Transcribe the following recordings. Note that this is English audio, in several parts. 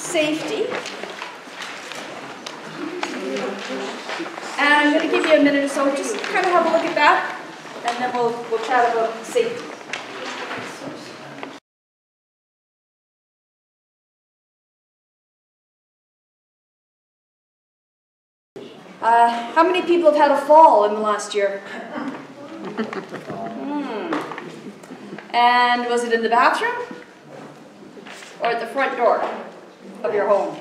safety. And I'm going to give you a minute or so, just kind of have a look at that, and then we'll chat about safety. How many people have had a fall in the last year? And was it in the bathroom or at the front door of your home?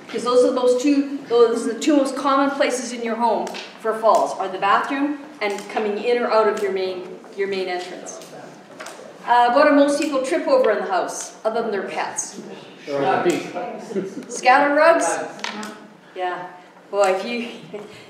Because those are the two most common places in your home for falls, are the bathroom and coming in or out of your main entrance. What do most people trip over in the house, other than their pets? Scatter rugs? Yeah. Boy,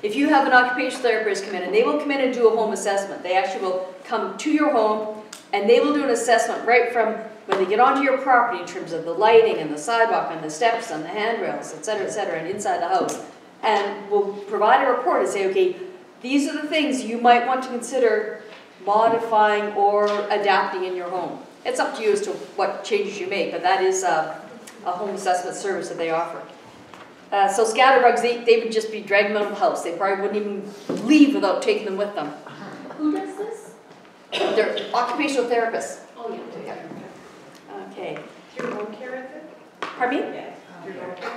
if you have an occupational therapist come in, and they will come in and do a home assessment. They actually will come to your home, and they will do an assessment right from when they get onto your property in terms of the lighting and the sidewalk and the steps and the handrails, et cetera, and inside the house. And will provide a report and say, okay, these are the things you might want to consider modifying or adapting in your home. It's up to you as to what changes you make, but that is a home assessment service that they offer. So scatter rugs, they would just be dragging them out of the house. They probably wouldn't even leave without taking them with them. Who does this? They're occupational therapists. Oh, yeah. Okay. Through home care, is it? Pardon me? Yes. Through home care?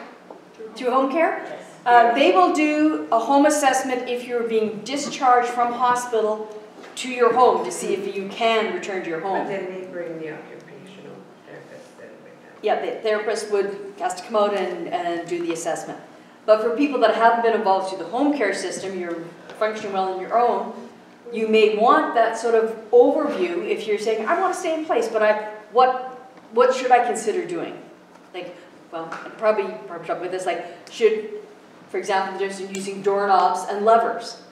Through home care? Yes. They will do a home assessment if you're being discharged from hospital to your home to see if you can return to your home. But then they bring the occupational therapist in with them. Yeah, the therapist has to come out and do the assessment. But for people that haven't been involved through the home care system, you're functioning well on your own, you may want that sort of overview if you're saying, I want to stay in place, but what should I consider doing? Like, well, I'd probably talk with this, like, for example, there's using doorknobs and levers.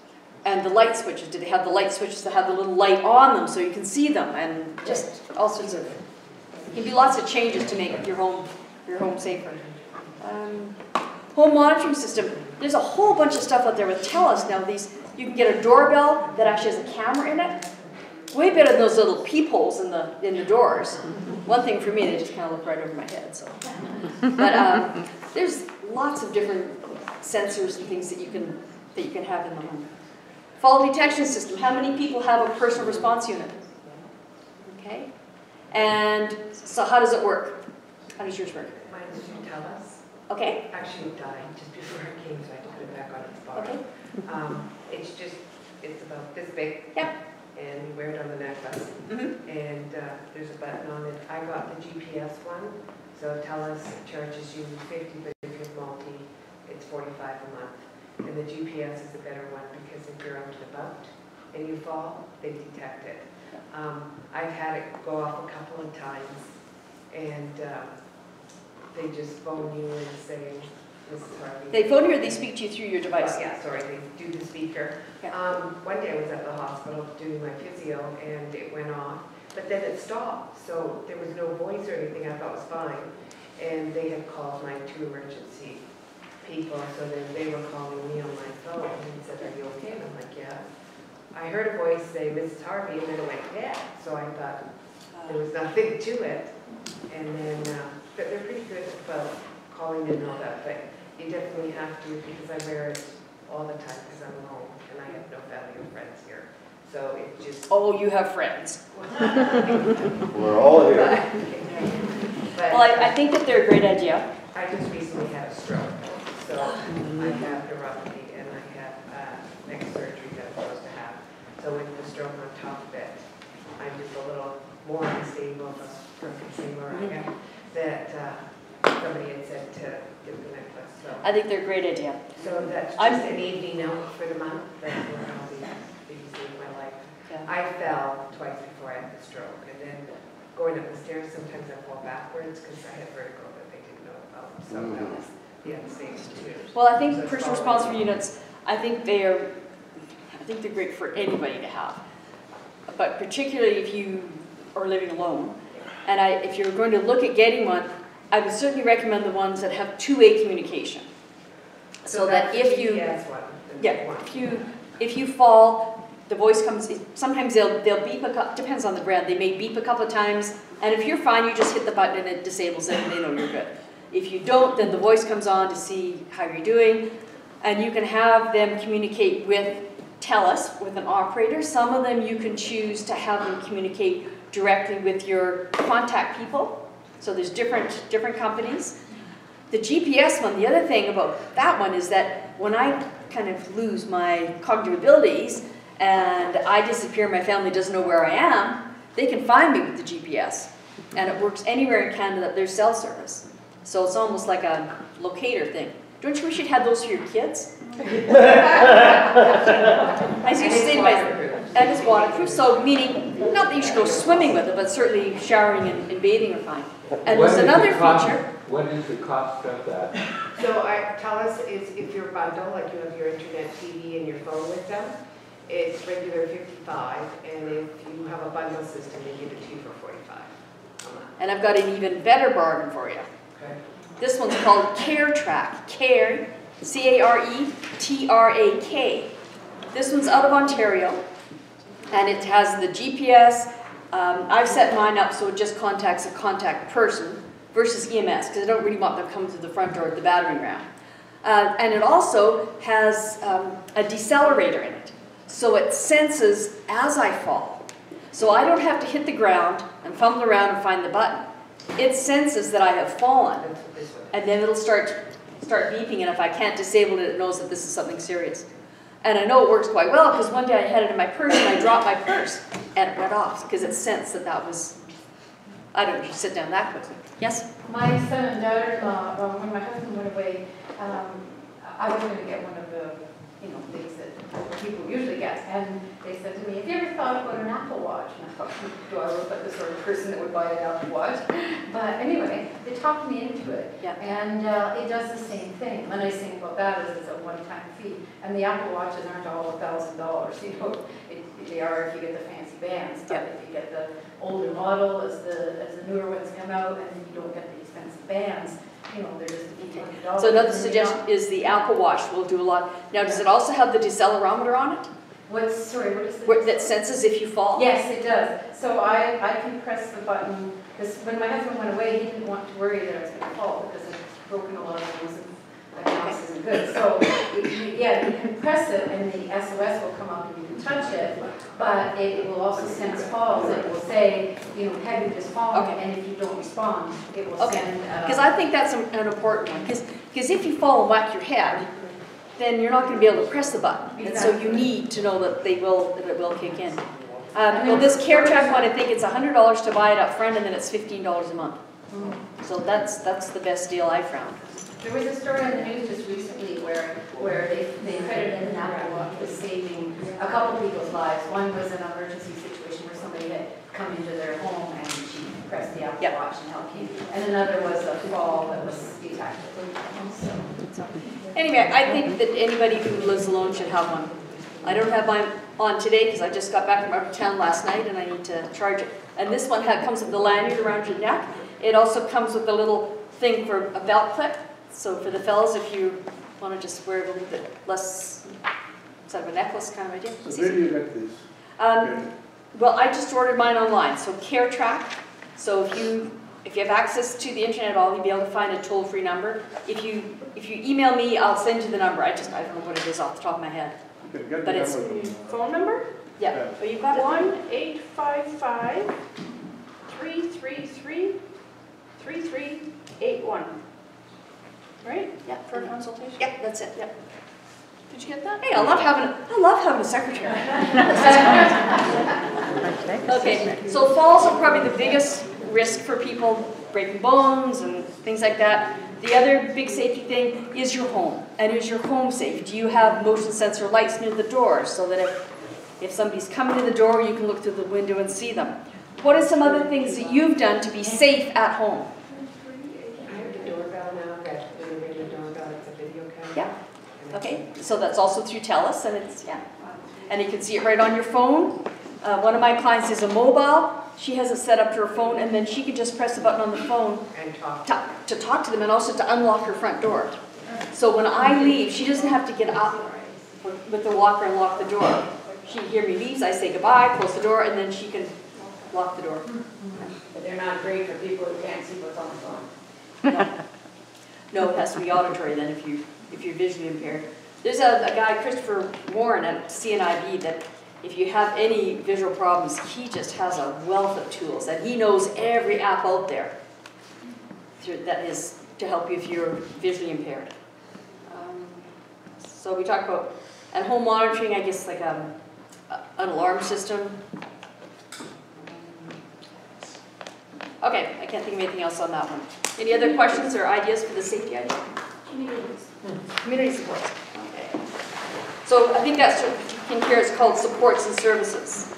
And the light switches, do they have the light switches that have the little light on them so you can see them? And just all sorts of, you can do lots of changes to make your home safer. Home monitoring system, there's a whole bunch of stuff out there with TELUS now. You can get a doorbell that actually has a camera in it. Way better than those little peepholes in the doors. One thing for me, they just kind of look right over my head. So, but there's lots of different sensors and things that you can have in the home. Fall detection system. How many people have a personal response unit? Okay. And so how does it work? How does yours work? Mine is through TELUS. Okay. Actually, it died just before it came, so I had to put it back on its bar. Okay. It's about this big. Yep. And you wear it on the necklace. Mm-hmm. And there's a button on it. I got the GPS one, so TELUS charges you $50, but if you're multi, it's $45 a month. And the GPS is a better one because if you're out and about and you fall, they detect it. I've had it go off a couple of times, and they just phone you and say, Mrs. Harvey. They phone you or they speak to you through your device? Yeah, sorry, they do the speaker. Yeah. One day I was at the hospital doing my physio and it went off, but then it stopped, so there was no voice or anything. I thought it was fine. And they had called my 2 emergency people, so then they were calling me on my phone and said, are you okay? And I'm like, yeah. I heard a voice say, Mrs. Harvey, and then it went, yeah. So I thought there was nothing to it. And then, but they're pretty good about calling in and all that, but you definitely have to, because I wear it all the time because I'm alone and I have no family or friends here. So it just... Oh, you have friends. We're all here. But, well, I think that they're a great idea. I just recently had a stroke. So I have neuropathy and I have neck surgery that I'm supposed to have. So with the stroke on top of it, I'm just a little more unstable, that somebody had said to give the necklace. So I think they're a great idea. So that's just an evening out for the month that I'll be using my life. Yeah. I fell twice before I had the stroke, and then going up the stairs, sometimes I fall backwards because I had vertigo that they didn't know about. So that was the unsafe too. Well, I think so personal response units, I think they're great for anybody to have. But particularly if you are living alone. And if you're going to look at getting one, I would certainly recommend the ones that have two-way communication. So that if you, if you fall, the voice comes. Sometimes they'll beep a couple. Depends on the brand. They may beep a couple of times, and if you're fine, you just hit the button and it disables it, and they know you're good. If you don't, then the voice comes on to see how you're doing. And you can have them communicate with TELUS, with an operator. Some of them you can choose to have them communicate directly with your contact people. So there's different companies. The GPS one, the other thing about that one is that when I kind of lose my cognitive abilities and I disappear, my family doesn't know where I am, they can find me with the GPS. And it works anywhere in Canada that there's cell service. So it's almost like a locator thing. Don't you wish you'd had those for your kids? I used to say and it's waterproof, so meaning, not that you should go swimming with it, but certainly showering and bathing are fine. And there's another feature. What is the cost of that? So TELUS is, if you're bundle, like you have your internet, TV, and your phone with them, it's regular $55, and if you have a bundle system, they give it to you for $45 a month. And I've got an even better bargain for you. Okay. This one's called CareTrack. Care, C-A-R-E-T-R-A-K. This one's out of Ontario, and it has the GPS. I've set mine up so it just contacts a contact person versus EMS, because I don't really want them coming through the front door at the battering ram. And it also has a decelerator in it, so it senses as I fall. So I don't have to hit the ground and fumble around and find the button. It senses that I have fallen, and then it'll start beeping, and if I can't disable it, it knows that this is something serious. And I know it works quite well, because one day I had it in my purse, and I dropped my purse, and it went off, because it sensed that that was, I don't know, sit down that quickly. Yes? My son and daughter-in-law, when my husband went away, I was going to get one of the, things that people usually get, and they said to me, "Have you ever thought about an Apple Watch?" And I thought, do I look like the sort of person that would buy an Apple Watch? But anyway, they talked me into it, Yeah. and it does the same thing. The nice thing about that is it's a one-time fee, and the Apple Watches aren't all $1,000. They are if you get the fancy bands, but if you get the older model, as the newer ones come out, and you don't get the expensive bands, they're just $800. So another suggestion is the Apple Watch will do a lot. Now, does it also have the decelerometer on it? What is the... That senses if you fall? Yes, it does. So I can press the button, because when my husband went away, he didn't want to worry that I was going to fall, because it's broken a lot of things, and the house isn't good. So, you can press it, and the SOS will come up, and you can touch it, but it will also sense falls. It will say, have you just fallen? And if you don't respond, it will send... Because I think that's an important one, because if you fall and whack your head, then you're not going to be able to press the button. And so you need to know that it will kick in. Well, this CareTrack one, I think it's $100 to buy it up front, and then it's $15 a month. So that's the best deal I found. There was a story on the news just recently where they credited an Apple Watch with saving a couple people's lives. One was an emergency situation where somebody had come into their home and she pressed the Apple Watch and helped you. And another was a fall that was detected. So. Anyway, I think that anybody who lives alone should have one. I don't have mine on today because I just got back from out of town last night and I need to charge it. And this one comes with the lanyard around your neck. It also comes with a little thing for a belt clip. So for the fellas, if you want to just wear it a little bit less, sort of a necklace kind of idea. So where do you get these? Well, I just ordered mine online. So CareTrack. So if you have access to the internet at all, you'll be able to find a toll-free number. If you email me, I'll send you the number. I don't know what it is off the top of my head. But it's phone number? Yeah. Oh, you've got it. 1-855-333-3381. Right? Yeah, for a consultation. Yep, that's it. Yep. Did you get that? Hey, I love having a secretary. Okay, so falls are probably the biggest risk for people, breaking bones and things like that. The other big safety thing is your home. And is your home safe? Do you have motion sensor lights near the door so that if somebody's coming to the door, you can look through the window and see them? What are some other things that you've done to be safe at home? I have the doorbell now, that when you ring the doorbell, it's a video camera. Yeah. Okay, so that's also through TELUS, and and you can see it right on your phone. One of my clients is a mobile. She has it set up to her phone, and then she can just press a button on the phone And talk. to talk to them, and also to unlock her front door. So when I leave, she doesn't have to get up with the walker and lock the door. She hear me leave, I say goodbye, close the door, and then she can lock the door. But they're not great for people who can't see what's on the phone. No. No, it has to be auditory then if you're visually impaired. There's a guy, Christopher Warren at CNIB, that if you have any visual problems, he just has a wealth of tools, and he knows every app out there that is to help you if you're visually impaired. So we talked about, and home monitoring, I guess like an alarm system. Okay, I can't think of anything else on that one. Any other questions or ideas for the safety idea? Community supports. Okay. So I think that's in here is called supports and services.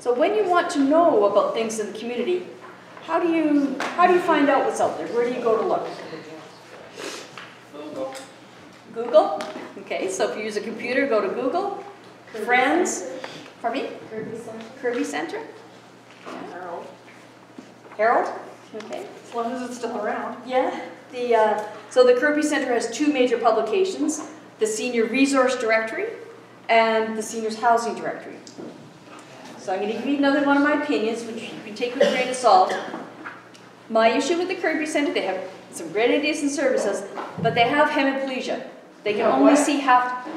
So when you want to know about things in the community, how do you find out what's out there? Where do you go to look? Google? Okay, so if you use a computer, go to Google. Friends? Pardon me? Kirby Center? Yeah. Herald? Okay. As long as it's still around. Yeah. So the Kirby Center has two major publications, the Senior Resource Directory and the Seniors Housing Directory. So I'm going to give you another one of my opinions, which you can take with a grain of salt. My issue with the Kirby Center, they have some great ideas and services, but they have hemiplegia. They can only see half,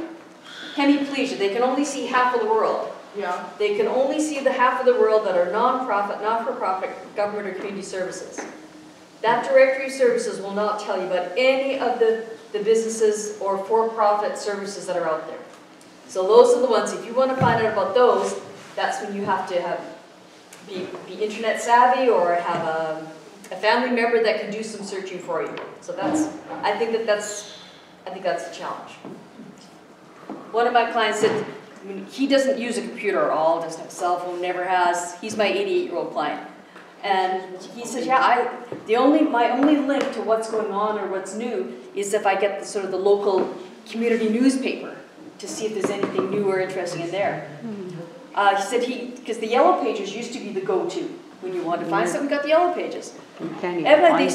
hemiplegia, they can only see half of the world. Yeah. They can only see the half of the world that are non-profit, not-for-profit, government or community services. That directory of services will not tell you about any of the businesses or for-profit services that are out there. So those are the ones, if you want to find out about those, that's when you have to be internet savvy or have a family member that can do some searching for you. So I think that's a challenge. One of my clients said, he doesn't use a computer at all, doesn't have a cell phone, never has. He's my 88-year-old client. And he said, yeah, my only link to what's going on or what's new is if I get the local community newspaper to see if there's anything new or interesting in there. He said because the yellow pages used to be the go-to when you wanted to find something. We got the yellow pages. Evidently,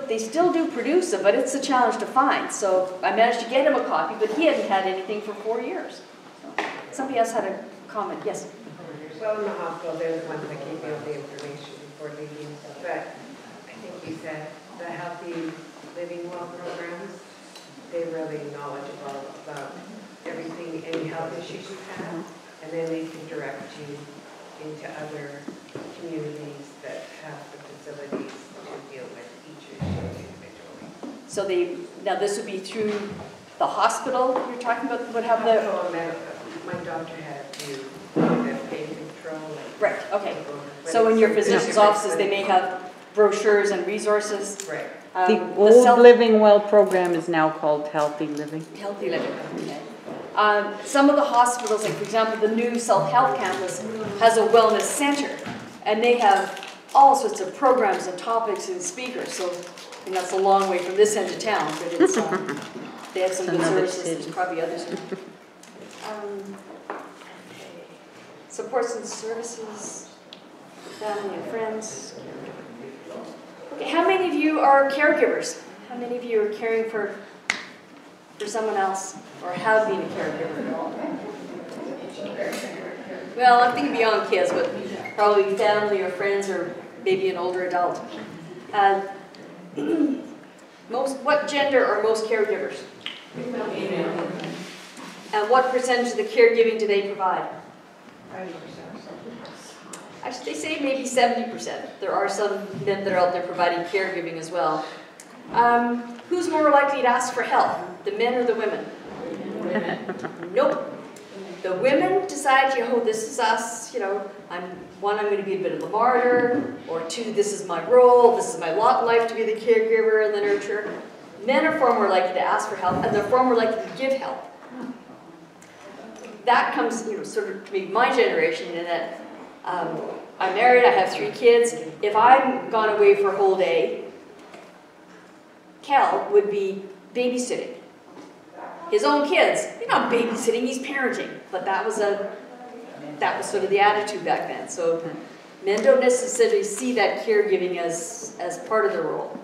they still do produce them, but it's a challenge to find. So I managed to get him a copy, but he hadn't had anything for 4 years. So, somebody else had a comment. Yes. Well, in the hospital, they're the ones that gave me all the information before leaving. But I think you said the Healthy Living Well programs, they're really knowledgeable about everything, any health issues you have, and then they can direct you into other communities that have the facilities to deal with each issue individually. So now this would be through the hospital you're talking about, would have my doctor had a few that pain control. Right, okay. So in your physician's offices, they may have brochures and resources. Right. The old Living Well program is now called Healthy Living. Healthy Living, okay. Some of the hospitals, like for example, the new self-health campus has a wellness center, and they have all sorts of programs and topics and speakers. So that's a long way from this end of town, but it's, they have some good services. There's probably others. Supports and services, family and friends. Okay, how many of you are caregivers? How many of you are caring for someone else or have been a caregiver? Well, I'm thinking beyond kids, but probably family or friends or maybe an older adult. What gender are most caregivers? And what percentage of the caregiving do they provide? 90%. Actually, they say maybe 70%. There are some men that are out there providing caregiving as well. Who's more likely to ask for help, the men or the women? Nope. The women decide, this is us, I'm going to be a bit of a martyr, or two, this is my role, this is my lot in life to be the caregiver and the nurturer. Men are far more likely to ask for help, and they're far more likely to give help. That comes, sort of to be my generation in that I'm married, I have 3 kids. If I'm gone away for a whole day, Cal would be babysitting. His own kids, he's not babysitting, he's parenting. But that was sort of the attitude back then. So men don't necessarily see that caregiving as part of their role.